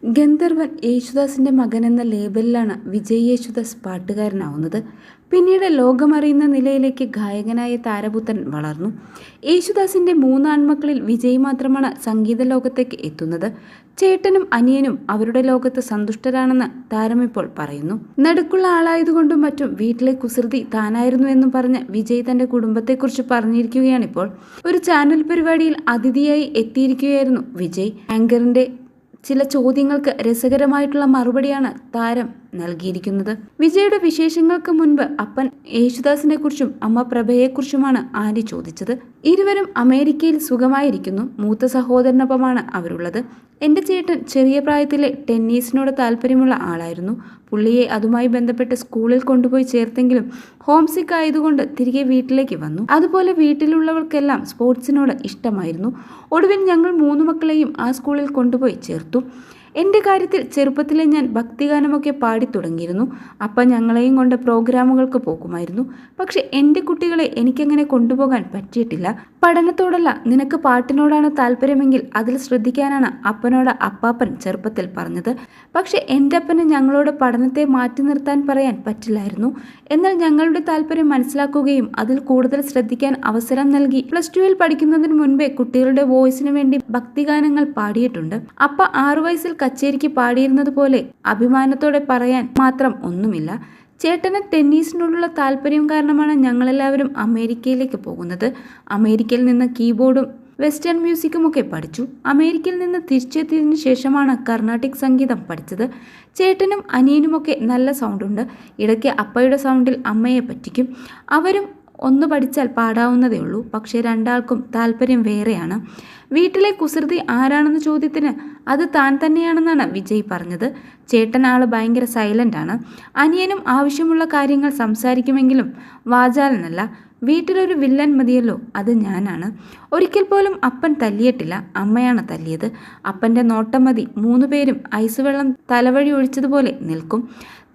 ഗന്ധർവൻ യേശുദാസിന്റെ മകനെന്ന ലേബലിലാണ് വിജയ് യേശുദാസ് പാട്ടുകാരനാവുന്നത്. പിന്നീട് ലോകമറിയുന്ന നിലയിലേക്ക് ഗായകനായ താരപുത്രൻ വളർന്നു. യേശുദാസിന്റെ 3 ആൺമക്കളിൽ വിജയ് മാത്രമാണ് സംഗീത ലോകത്തേക്ക് എത്തുന്നത്. ചേട്ടനും അനിയനും അവരുടെ ലോകത്ത് സന്തുഷ്ടരാണെന്ന് താരം ഇപ്പോൾ പറയുന്നു. നടുക്കുള്ള ആളായതുകൊണ്ടും മറ്റും വീട്ടിലെ കുസൃതി താനായിരുന്നു എന്നും പറഞ്ഞ് വിജയ് തന്റെ കുടുംബത്തെക്കുറിച്ച് പറഞ്ഞിരിക്കുകയാണിപ്പോൾ. ഒരു ചാനൽ പരിപാടിയിൽ അതിഥിയായി എത്തിയിരിക്കുകയായിരുന്നു വിജയ്. ആങ്കറിന്റെ ചില ചോദ്യങ്ങൾക്ക് രസകരമായിട്ടുള്ള മറുപടിയാണ് താരം നൽകിയിരിക്കുന്നത്. വിജയുടെ വിശേഷങ്ങൾക്ക് മുൻപ് അപ്പൻ യേശുദാസിനെ കുറിച്ചും അമ്മ പ്രഭയെക്കുറിച്ചുമാണ് ആര്യ ചോദിച്ചത്. ഇരുവരും അമേരിക്കയിൽ സുഖമായിരിക്കുന്നു. മൂത്ത സഹോദരനൊപ്പമാണ് അവരുള്ളത്. എൻ്റെ ചേട്ടൻ ചെറിയ പ്രായത്തിലെ ടെന്നീസിനോട് താല്പര്യമുള്ള ആളായിരുന്നു. പുള്ളിയെ അതുമായി ബന്ധപ്പെട്ട് സ്കൂളിൽ കൊണ്ടുപോയി ചേർത്തെങ്കിലും ഹോം സിക്ക് ആയതുകൊണ്ട് തിരികെ വീട്ടിലേക്ക് വന്നു. അതുപോലെ വീട്ടിലുള്ളവർക്കെല്ലാം സ്പോർട്സിനോട് ഇഷ്ടമായിരുന്നു. ഒടുവിൽ ഞങ്ങൾ 3 മക്കളെയും ആ സ്കൂളിൽ കൊണ്ടുപോയി ചേർത്തു. എൻ്റെ കാര്യത്തിൽ ചെറുപ്പത്തിലെ ഞാൻ ഭക്തിഗാനമൊക്കെ പാടിത്തുടങ്ങിയിരുന്നു. അപ്പം ഞങ്ങളെയും കൊണ്ട് പ്രോഗ്രാമുകൾക്ക് പോകുമായിരുന്നു. പക്ഷെ എൻ്റെ കുട്ടികളെ എനിക്കങ്ങനെ കൊണ്ടുപോകാൻ പറ്റിയിട്ടില്ല. പഠനത്തോടല്ല, നിനക്ക് പാട്ടിനോടാണ് താല്പര്യമെങ്കിൽ അതിൽ ശ്രദ്ധിക്കാനാണ് അപ്പനോട് അപ്പാപ്പൻ ചെറുപ്പത്തിൽ പറഞ്ഞത്. പക്ഷെ എൻ്റെ അപ്പന് ഞങ്ങളോട് പഠനത്തെ മാറ്റി നിർത്താൻ പറയാൻ പറ്റില്ലായിരുന്നു. എന്നാൽ ഞങ്ങളുടെ താല്പര്യം മനസ്സിലാക്കുകയും അതിൽ കൂടുതൽ ശ്രദ്ധിക്കാൻ അവസരം നൽകി. +2 പഠിക്കുന്നതിന് മുൻപേ കുട്ടികളുടെ വോയിസിന് വേണ്ടി ഭക്തിഗാനങ്ങൾ പാടിയിട്ടുണ്ട്. അപ്പ 6 വയസ്സിൽ കച്ചേരിക്ക് പാടിയിരുന്നത് പോലെ അഭിമാനത്തോടെ പറയാൻ മാത്രം ഒന്നുമില്ല. ചേട്ടന് ടെന്നീസിനോടുള്ള താല്പര്യം കാരണമാണ് ഞങ്ങളെല്ലാവരും അമേരിക്കയിലേക്ക് പോകുന്നത്. അമേരിക്കയിൽ നിന്ന് കീബോർഡും വെസ്റ്റേൺ മ്യൂസിക്കുമൊക്കെ പഠിച്ചു. അമേരിക്കയിൽ നിന്ന് തിരിച്ചെത്തിയതിനു ശേഷമാണ് കർണാട്ടിക് സംഗീതം പഠിച്ചത്. ചേട്ടനും അനിയനുമൊക്കെ നല്ല സൗണ്ടുണ്ട്. ഇടയ്ക്ക് അപ്പയുടെ സൗണ്ടിൽ അമ്മയെ പറ്റിക്കും. അവരും ഒന്ന് പഠിച്ചാൽ പാടാവുന്നതേ ഉള്ളൂ. പക്ഷേ രണ്ടാൾക്കും താല്പര്യം വേറെയാണ്. വീട്ടിലെ കുസൃതി ആരാണെന്ന ചോദ്യത്തിന് അത് താൻ തന്നെയാണെന്നാണ് വിജയ് പറഞ്ഞത്. ചേട്ടൻ ആള് ഭയങ്കര സൈലൻ്റ് ആണ്. അനിയനും ആവശ്യമുള്ള കാര്യങ്ങൾ സംസാരിക്കുമെങ്കിലും വാചാലനല്ല. വീട്ടിലൊരു വില്ലൻ മതിയല്ലോ, അത് ഞാനാണ്. ഒരിക്കൽ പോലും അപ്പൻ തല്ലിയിട്ടില്ല, അമ്മയാണ് തല്ലിയത്. അപ്പൻ്റെ നോട്ടം മതി 3 പേരും ഐസ് വെള്ളം തലവഴി ഒഴിച്ചതുപോലെ നിൽക്കും.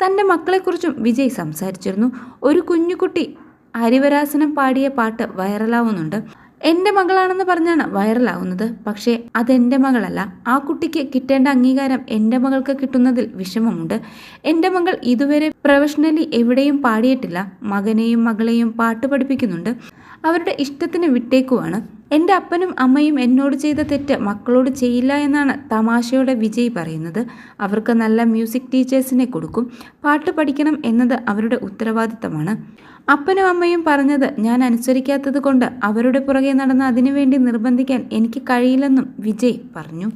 തൻ്റെ മക്കളെക്കുറിച്ചും വിജയ് സംസാരിച്ചിരുന്നു. ഒരു കുഞ്ഞുകുട്ടി ഹരിവരാസനം പാടിയ പാട്ട് വൈറലാവുന്നുണ്ട്. എൻ്റെ മകളാണെന്ന് പറഞ്ഞാണ് വൈറലാവുന്നത്. പക്ഷേ അതെൻ്റെ മകളല്ല. ആ കുട്ടിക്ക് കിട്ടേണ്ട അംഗീകാരം എൻ്റെ മകൾക്ക് കിട്ടുന്നതിൽ വിഷമമുണ്ട്. എൻ്റെ മകൾ ഇതുവരെ പ്രൊഫഷണലി എവിടെയും പാടിയിട്ടില്ല. മകനെയും മകളെയും പാട്ട് പഠിപ്പിക്കുന്നുണ്ട്. അവരുടെ ഇഷ്ടത്തിന് വിട്ടേക്കുവാണ്. എൻ്റെ അപ്പനും അമ്മയും എന്നോട് ചെയ്ത തെറ്റ് മക്കളോട് ചെയ്യില്ല എന്നാണ് തമാശയോടെ വിജയ് പറയുന്നത്. അവർക്ക് നല്ല മ്യൂസിക് ടീച്ചേഴ്സിനെ കൊടുക്കും. പാട്ട് പഠിക്കണം എന്നത് അവരുടെ ഉത്തരവാദിത്തമാണ്. അപ്പനും അമ്മയും പറഞ്ഞത് ഞാൻ അനുസരിക്കാത്തത് കൊണ്ട് അവരുടെ പുറകെ നടന്ന് അതിനുവേണ്ടി നിർബന്ധിക്കാൻ എനിക്ക് കഴിയില്ലെന്നും വിജയ് പറഞ്ഞു.